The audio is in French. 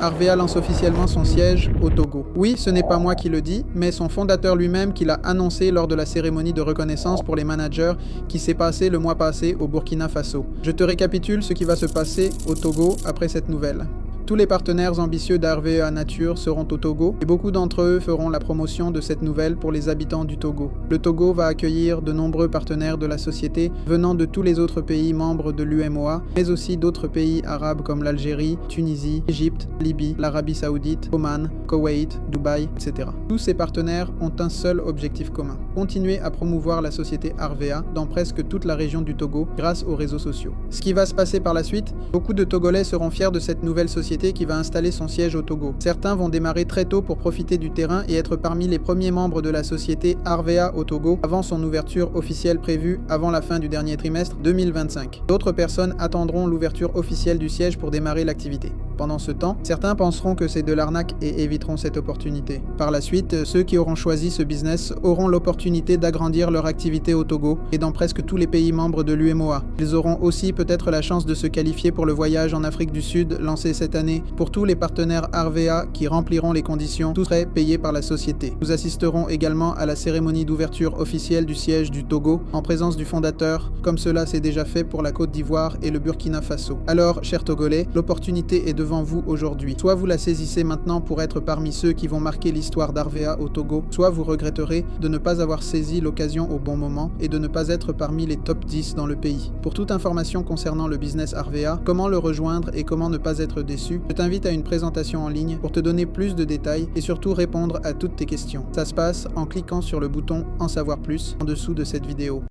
Arvea lance officiellement son siège au Togo. Oui, ce n'est pas moi qui le dis, mais son fondateur lui-même qui l'a annoncé lors de la cérémonie de reconnaissance pour les managers qui s'est passée le mois passé au Burkina Faso. Je te récapitule ce qui va se passer au Togo après cette nouvelle. Tous les partenaires ambitieux d'Arvea Nature seront au Togo et beaucoup d'entre eux feront la promotion de cette nouvelle pour les habitants du Togo. Le Togo va accueillir de nombreux partenaires de la société venant de tous les autres pays membres de l'UMOA, mais aussi d'autres pays arabes comme l'Algérie, Tunisie, Égypte, Libye, l'Arabie Saoudite, Oman, Koweït, Dubaï, etc. Tous ces partenaires ont un seul objectif commun: continuer à promouvoir la société Arvea dans presque toute la région du Togo grâce aux réseaux sociaux. Ce qui va se passer par la suite, beaucoup de Togolais seront fiers de cette nouvelle société qui va installer son siège au Togo. Certains vont démarrer très tôt pour profiter du terrain et être parmi les premiers membres de la société Arvea au Togo avant son ouverture officielle prévue avant la fin du dernier trimestre 2025. D'autres personnes attendront l'ouverture officielle du siège pour démarrer l'activité. Pendant ce temps, certains penseront que c'est de l'arnaque et éviteront cette opportunité. Par la suite, ceux qui auront choisi ce business auront l'opportunité d'agrandir leur activité au Togo et dans presque tous les pays membres de l'UMOA. Ils auront aussi peut-être la chance de se qualifier pour le voyage en Afrique du Sud lancé cette année. Pour tous les partenaires Arvea qui rempliront les conditions, tout serait payé par la société. Nous assisterons également à la cérémonie d'ouverture officielle du siège du Togo en présence du fondateur, comme cela s'est déjà fait pour la Côte d'Ivoire et le Burkina Faso. Alors, chers Togolais, l'opportunité est devant vous aujourd'hui. Soit vous la saisissez maintenant pour être parmi ceux qui vont marquer l'histoire d'Arvea au Togo, soit vous regretterez de ne pas avoir saisi l'occasion au bon moment et de ne pas être parmi les top 10 dans le pays. Pour toute information concernant le business Arvea, comment le rejoindre et comment ne pas être déçu, je t'invite à une présentation en ligne pour te donner plus de détails et surtout répondre à toutes tes questions. Ça se passe en cliquant sur le bouton « En savoir plus » en dessous de cette vidéo.